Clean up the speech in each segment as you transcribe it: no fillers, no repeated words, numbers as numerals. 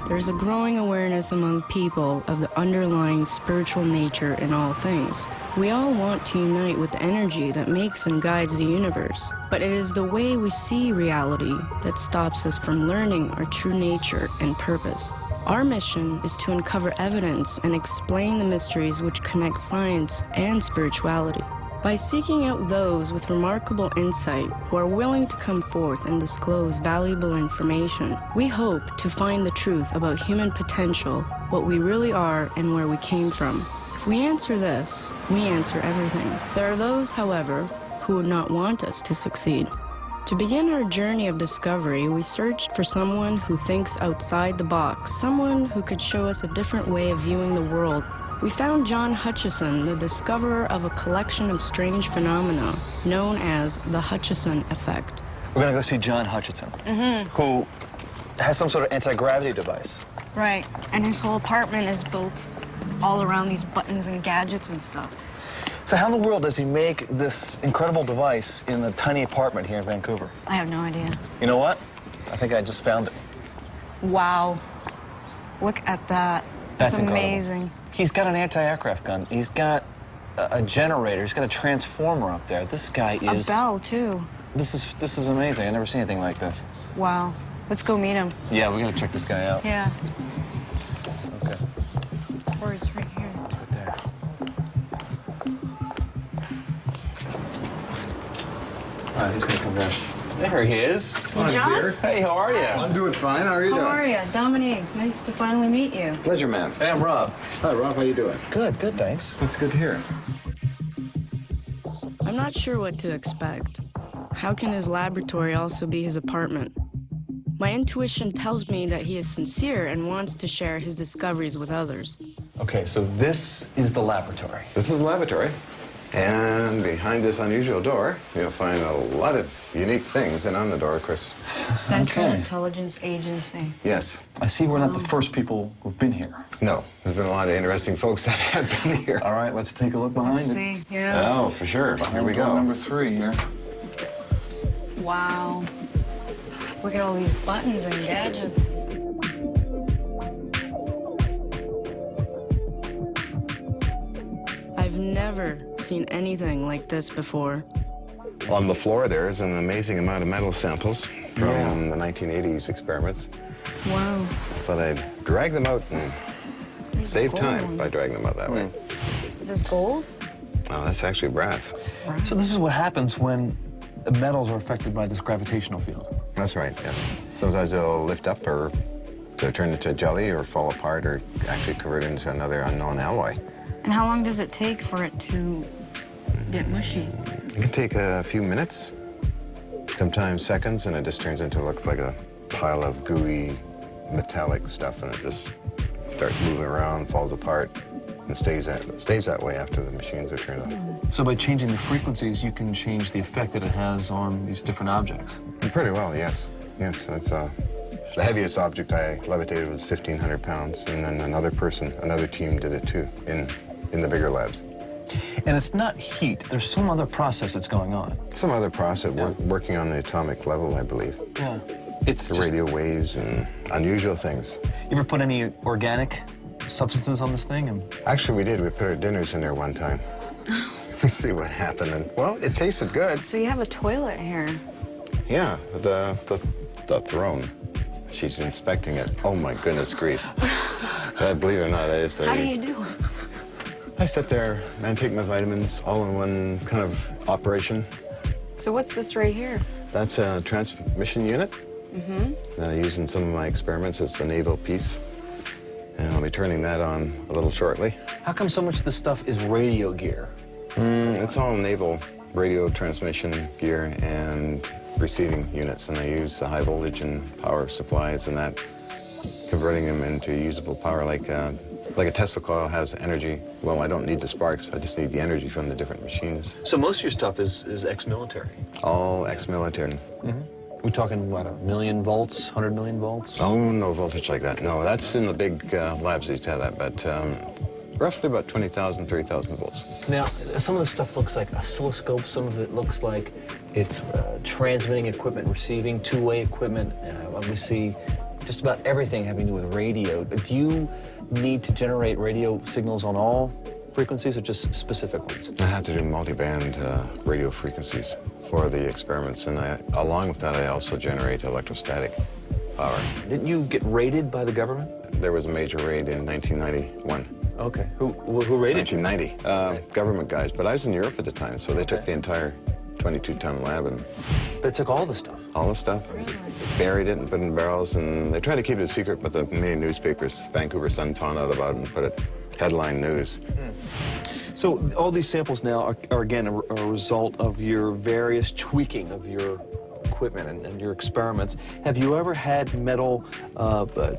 there's a growing awareness among people of the underlying spiritual nature in all things. We all want to unite with the energy that makes and guides the universe, but it is the way we see reality that stops us from learning our true nature and purpose. Our mission is to uncover evidence and explain the mysteries which connect science and spirituality. By seeking out those with remarkable insight who are willing to come forth and disclose valuable information, we hope to find the truth about human potential, what we really are, and where we came from. If we answer this, we answer everything. There are those, however, who would not want us to succeed. To begin our journey of discovery, we searched for someone who thinks outside the box, someone who could show us a different way of viewing the world. We found John Hutchison, the discoverer of a collection of strange phenomena known as the Hutchison effect. We're gonna go see John Hutchison, who has some sort of anti-gravity device. Right, and his whole apartment is built all around these buttons and gadgets and stuff. So how in the world does he make this incredible device in a tiny apartment here in Vancouver? I have no idea. You know what? I think I just found it. Wow. Look at that. That's amazing. Incredible. He's got an anti-aircraft gun. He's got a generator. He's got a transformer up there. This guy is... A bell, too. This is amazing. I've never seen anything like this. Wow. Let's go meet him. Yeah, we gotta check this guy out. Yeah. Okay. Or it's right here. It's right there. All right, he's gonna come down. There he is. Hey, John? Hey, how are you? I'm doing fine. How are you doing? How are you? Dominique, nice to finally meet you. Pleasure, man. Hey, I'm Rob. Hi, Rob. How you doing? Good, thanks. That's good to hear. I'm not sure what to expect. How can his laboratory also be his apartment? My intuition tells me that he is sincere and wants to share his discoveries with others. Okay, so this is the laboratory. This is the laboratory. And behind this unusual door, you'll find a lot of unique things. And on the door, of course. Central Okay. Intelligence Agency. Yes. I see we're not the first people who've been here. No. There's been a lot of interesting folks that have been here. All right, let's take a look behind Let's it. see, yeah. Oh, for sure. Here we Door go. number 3 here. Wow. Look at all these buttons and gadgets. I've never seen anything like this before. On the floor, there's an amazing amount of metal samples from the 1980s experiments. Wow. I thought I'd drag them out and save time by dragging them out that way. Is this gold? Oh, that's actually brass. So this is what happens when the metals are affected by this gravitational field. That's right, yes. Sometimes they'll lift up or they'll turn into jelly or fall apart or actually convert into another unknown alloy. And how long does it take for it to get mushy? It can take a few minutes, sometimes seconds, and it just turns into, looks like a pile of gooey metallic stuff, and it just starts moving around, falls apart, and stays that way after the machines are turned off. So by changing the frequencies, you can change the effect that it has on these different objects. Pretty well, yes. Yes, the heaviest object I levitated was 1,500 pounds, and then another team did it too, in the bigger labs. And it's not heat. There's some other process that's going on. Some other process working on the atomic level, I believe. Yeah. It's The just, radio waves and unusual things. you ever put any organic substances on this thing? And Actually, we did. We put our dinners in there one time. Let's see what happened. And, well, it tasted good. So you have a toilet here. Yeah, the throne. She's inspecting it. Oh, my goodness grief. Believe it or not, How do you do it? I sit there and take my vitamins all in one kind of operation. So what's this right here? That's a transmission unit that I use in some of my experiments. It's a naval piece, and I'll be turning that on a little shortly. how come so much of this stuff is radio gear? It's all naval radio transmission gear and receiving units, and I use the high voltage and power supplies and that, converting them into usable power like a Tesla coil has energy. Well, I don't need the sparks, I just need the energy from the different machines. So most of your stuff is ex-military. All ex-military. We're talking, what, 1,000,000 volts, 100 million volts? Oh, no voltage like that. No, that's in the big labs that have that, but roughly about 20,000, 30,000 volts. Now, some of the stuff looks like oscilloscope. Some of it looks like it's transmitting equipment, receiving, two-way equipment. We see just about everything having to do with radio. Do you need to generate radio signals on all frequencies or just specific ones? I had to do multi-band radio frequencies for the experiments, and along with that, I also generate electrostatic power. Didn't you get raided by the government? There was a major raid in 1991. Okay. Who raided 1990. Government guys, but I was in Europe at the time, so they took the entire 22-ton lab and... They took all the stuff? All the stuff. Really? Buried it and put it in barrels, and they tried to keep it a secret, but the main newspapers, Vancouver Sun, found out about it and put it headline news. So all these samples now are again, a result of your various tweaking of your equipment and your experiments. Have you ever had metal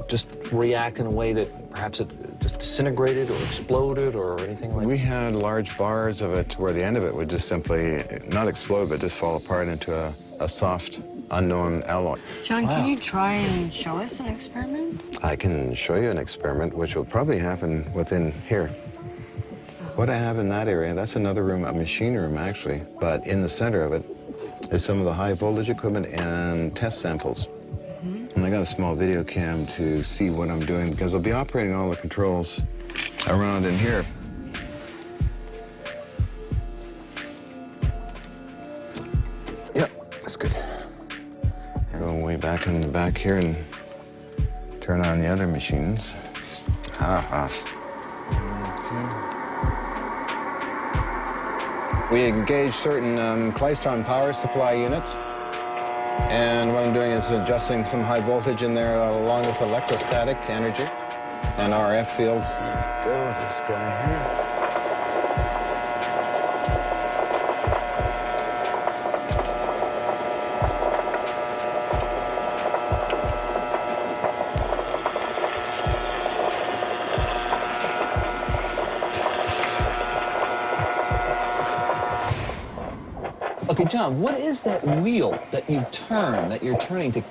just react in a way that perhaps it just disintegrated or exploded or anything like that? We had large bars of it where the end of it would just simply not explode, but just fall apart into a soft, unknown alloy. John, can you try and show us an experiment? I can show you an experiment, which will probably happen within here. What I have in that area, that's another room, a machine room, actually, but in the center of it is some of the high voltage equipment and test samples. And I got a small video cam to see what I'm doing, because I'll be operating all the controls around in here. Yep, that's good. Go way back in the back here and turn on the other machines. We engage certain Klystron power supply units. And what I'm doing is adjusting some high voltage in there along with electrostatic energy and RF fields. Go with this guy here. Okay, John, what is that wheel that you turn, that you're turning to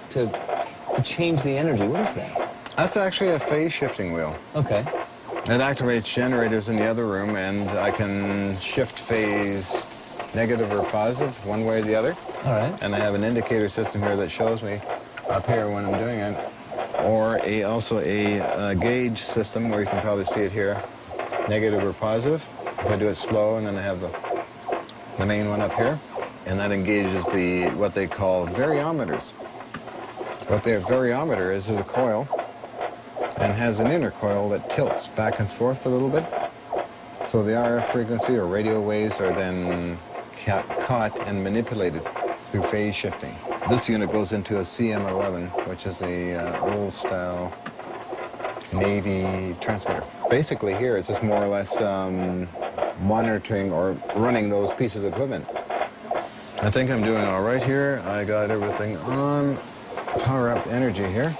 change the energy? What is that? That's actually a phase shifting wheel. Okay. It activates generators in the other room, and I can shift phase negative or positive, one way or the other. All right. And I have an indicator system here that shows me up here when I'm doing it. Or also a gauge system where you can probably see it here, negative or positive. If I do it slow, and then I have the main one up here. And that engages what they call variometers. What their variometer is a coil and has an inner coil that tilts back and forth a little bit. So the RF frequency or radio waves are then caught and manipulated through phase shifting. This unit goes into a CM11, which is a old-style Navy transmitter. Basically here it's just more or less monitoring or running those pieces of equipment. I think I'm doing all right here. I got everything on. Power up the energy here.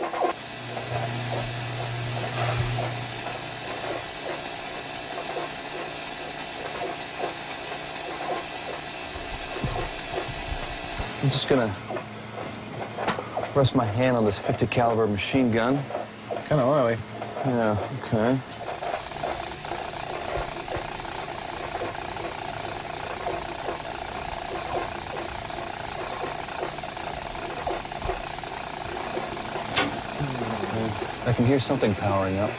I'm just gonna rest my hand on this 50 caliber machine gun. Kind of oily. Yeah, okay. I can hear something powering up.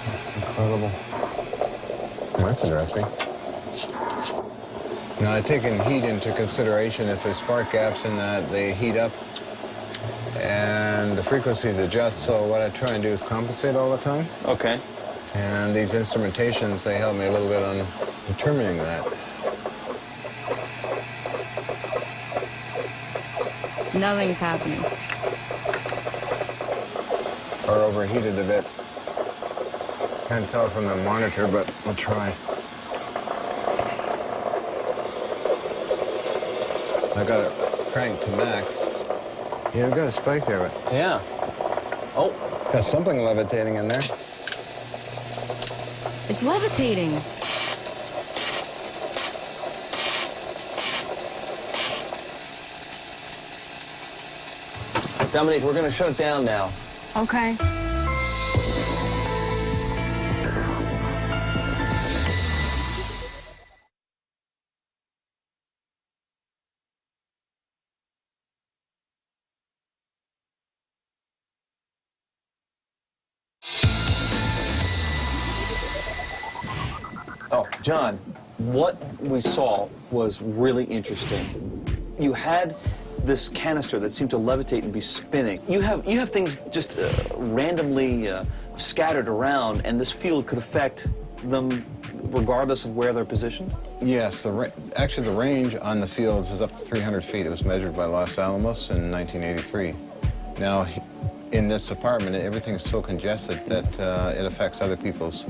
That's incredible. That's interesting. Now, I've taken heat into consideration. If there's spark gaps in that, they heat up and the frequencies adjust. So what I try and do is compensate all the time. Okay. And these instrumentations, they help me a little bit on determining that. Nothing's happening. Or overheated a bit. Can't tell from the monitor, but we'll try. I got it cranked to max. Yeah, I've got a spike there, but... Yeah. Oh. Got something levitating in there. It's levitating. Dominique, we're gonna shut it down now. Okay. Well, John, what we saw was really interesting. You had this canister that seemed to levitate and be spinning. You have things just randomly scattered around, and this field could affect them regardless of where they're positioned? Yes, actually the range on the fields is up to 300 feet. It was measured by Los Alamos in 1983. Now, in this apartment, everything's so congested that it affects other people's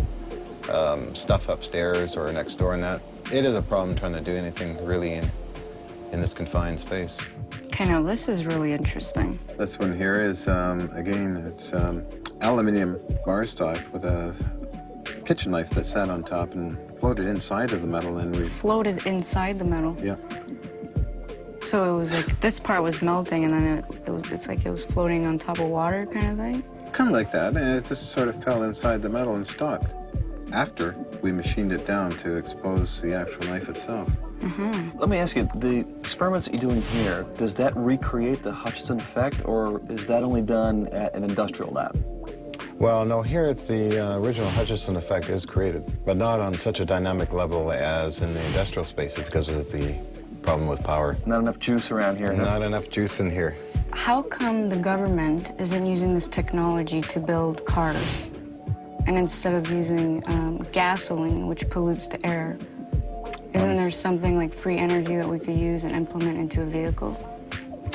stuff upstairs or next door and that. It is a problem trying to do anything really in this confined space. Okay, now this is really interesting. This one here is, again, it's aluminum bar stock with a kitchen knife that sat on top and floated inside of the metal, and we... Floated inside the metal? Yeah. So it was like, this part was melting, and then it's like it was floating on top of water kind of thing? Kind of like that, and it just sort of fell inside the metal and stopped after we machined it down to expose the actual knife itself. Mm-hmm. Let me ask you, the experiments that you're doing here, does that recreate the Hutchison effect, or is that only done at an industrial lab? Well, no, here the original Hutchison effect is created, but not on such a dynamic level as in the industrial spaces because of the problem with power. Not enough juice around here, Not enough juice in here. How come the government isn't using this technology to build cars? And instead of using gasoline, which pollutes the air, isn't there something like free energy that we could use and implement into a vehicle?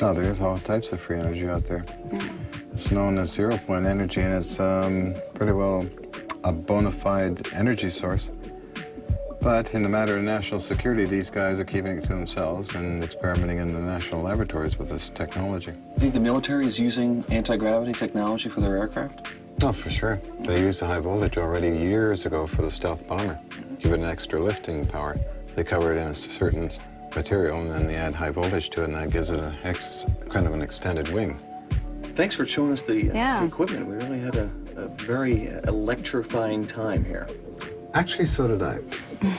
Oh, there's all types of free energy out there. Yeah. It's known as zero-point energy, and it's pretty well a bona fide energy source. But in the matter of national security, these guys are keeping it to themselves and experimenting in the national laboratories with this technology. Do you think the military is using anti-gravity technology for their aircraft? Oh, for sure. They used the high voltage already years ago for the stealth bomber. Give it an extra lifting power. They cover it in a certain material, and then they add high voltage to it, and that gives it a kind of an extended wing. Thanks for showing us the equipment. We really had a very electrifying time here. Actually, so did I.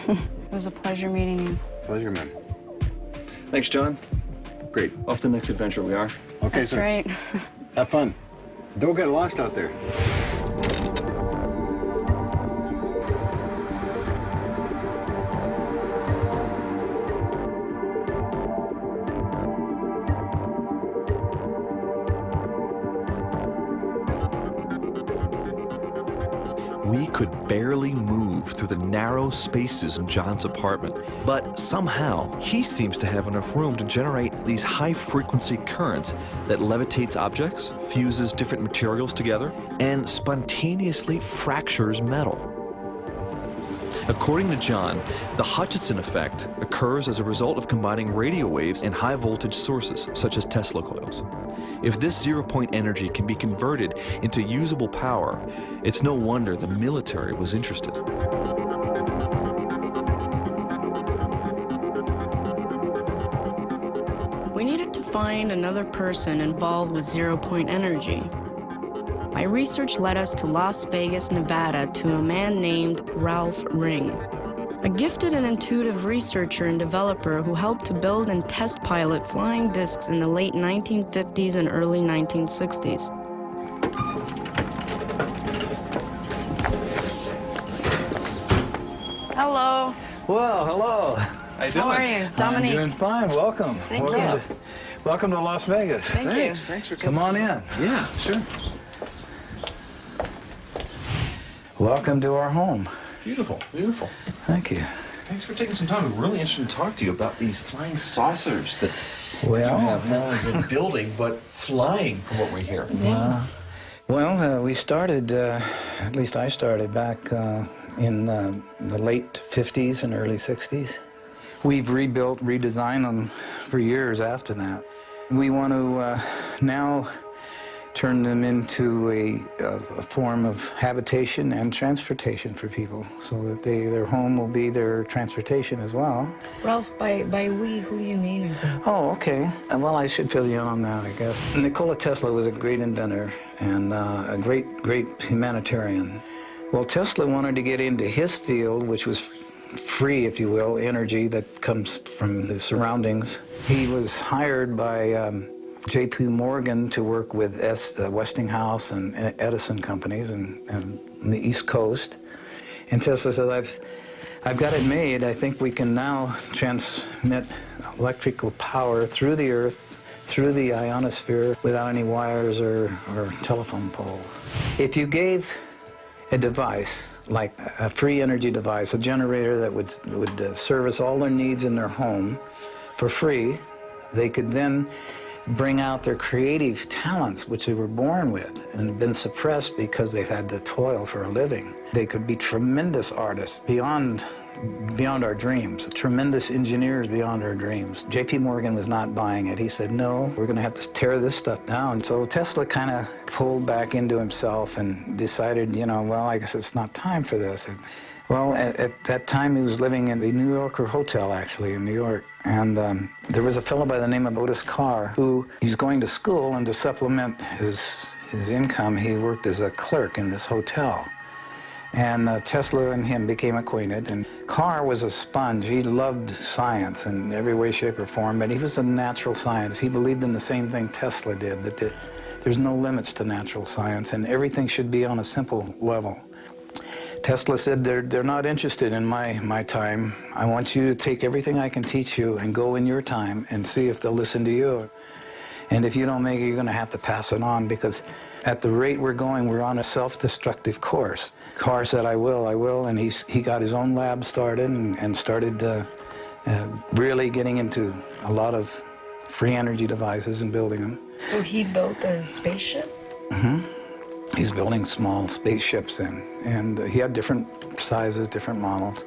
It was a pleasure meeting you. Pleasure, man. Thanks, John. Great. Off to the next adventure we are. Okay, That's sir. right. Have fun. Don't get lost out there. We could barely move through the narrow spaces in John's apartment, but somehow he seems to have enough room to generate these high-frequency currents that levitates objects, fuses different materials together, and spontaneously fractures metal. According to John, the Hutchison effect occurs as a result of combining radio waves and high-voltage sources, such as Tesla coils. If this zero-point energy can be converted into usable power, it's no wonder the military was interested. We needed to find another person involved with zero-point energy. My research led us to Las Vegas, Nevada, to a man named Ralph Ring, a gifted and intuitive researcher and developer who helped to build and test pilot flying discs in the late 1950s and early 1960s. Hello. Well, hello. How you doing? How are you? Dominique. I'm doing fine. Welcome. Thank welcome you. Welcome to Las Vegas. Thank you. Thanks for Come on in. Yeah, sure. Welcome to our home. Beautiful, beautiful. Thank you. Thanks for taking some time. We're really interested to talk to you about these flying saucers that Well, you have not only been building, but flying from what we hear. Yes. we started, at least I started back in the late 50s and early 60s. We've rebuilt, redesigned them for years after that. We want to now turn them into a form of habitation and transportation for people, so that their home will be their transportation as well. Ralph, by we, who do you mean exactly? Oh, okay. Well, I should fill you in on that, I guess. Nikola Tesla was a great inventor and a great humanitarian. Well, Tesla wanted to get into his field, which was free, if you will, energy that comes from the surroundings. He was hired by J.P. Morgan to work with Westinghouse and Edison companies and the East Coast. And Tesla said, I've got it made. I think we can now transmit electrical power through the Earth, through the ionosphere, without any wires or telephone poles. If you gave a device, like a free energy device, a generator that would service all their needs in their home for free, they could then bring out their creative talents, which they were born with and have been suppressed because they've had to toil for a living. They could be tremendous artists beyond our dreams, tremendous engineers beyond our dreams. J.P. Morgan was not buying it. He said, no, we're going to have to tear this stuff down. So Tesla kind of pulled back into himself and decided, you know, well, I guess it's not time for this. Well, at that time, he was living in the New Yorker Hotel, actually, in New York. And there was a fellow by the name of Otis Carr who he's going to school, and to supplement his income, he worked as a clerk in this hotel. And Tesla and him became acquainted, and Carr was a sponge. He loved science in every way, shape, or form, but he was a natural science. He believed in the same thing Tesla did, that there's no limits to natural science, and everything should be on a simple level. Tesla said, they're not interested in my time. I want you to take everything I can teach you and go in your time and see if they'll listen to you. And if you don't make it, you're going to have to pass it on, because at the rate we're going, we're on a self-destructive course. Carr said, I will, and he got his own lab started and started really getting into a lot of free energy devices and building them. So he built a spaceship? Mm-hmm. He's building small spaceships then, and he had different sizes, different models.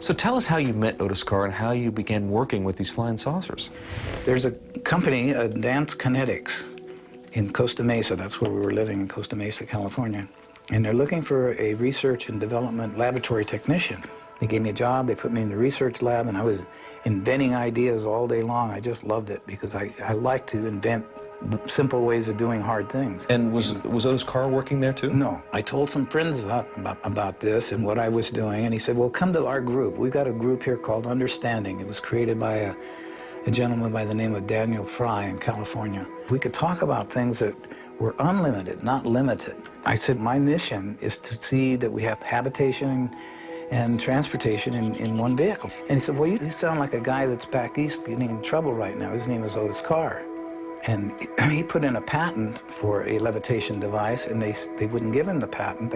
So tell us how you met Otis Carr and how you began working with these flying saucers. There's a company, Advanced Kinetics, in Costa Mesa. That's where we were living, in Costa Mesa, California. And they're looking for a research and development laboratory technician. They gave me a job, they put me in the research lab, and I was inventing ideas all day long. I just loved it because I like to invent simple ways of doing hard things. And was Otis Carr working there too? No. I told some friends about this and what I was doing, and he said, well, come to our group. We've got a group here called Understanding. It was created by a gentleman by the name of Daniel Fry in California. We could talk about things that were unlimited, not limited. I said, my mission is to see that we have habitation and transportation in one vehicle. And he said, well, you sound like a guy that's back east getting in trouble right now. His name is Otis Carr. And he put in a patent for a levitation device, and they wouldn't give him the patent.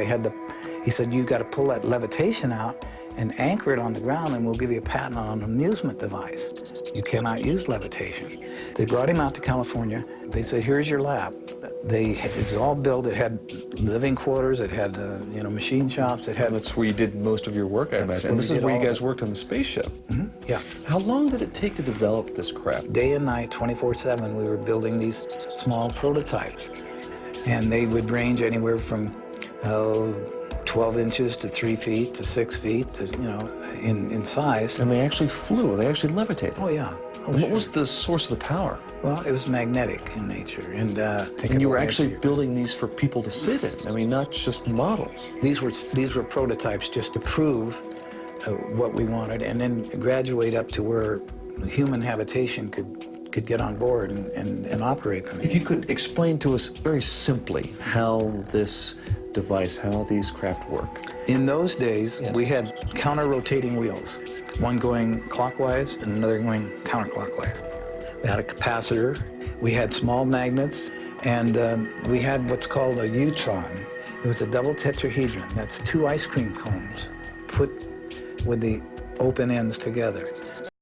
He said, you got to pull that levitation out and anchor it on the ground, and we'll give you a patent on an amusement device. You cannot use levitation. They brought him out to California. They said, here's your lab. It was all built. It had living quarters. It had machine shops. It had. That's where you did most of your work, I imagine. And this is where you guys worked on the spaceship. Mm-hmm. Yeah. How long did it take to develop this craft? Day and night, 24/7, we were building these small prototypes, and they would range anywhere from 12 inches to 3 feet to 6 feet, to, in size. And they actually flew. They actually levitated. Oh yeah. And what was the source of the power? Well, it was magnetic in nature, and you were actually building these for people to sit in. I mean, not just models. These were prototypes just to prove what we wanted, and then graduate up to where human habitation could get on board and operate them. If you could explain to us very simply how this device, how these craft work. In those days, we had counter-rotating wheels, one going clockwise and another going counterclockwise. We had a capacitor, we had small magnets, and we had what's called a Utron. It was a double tetrahedron. That's 2 ice cream cones put with the open ends together.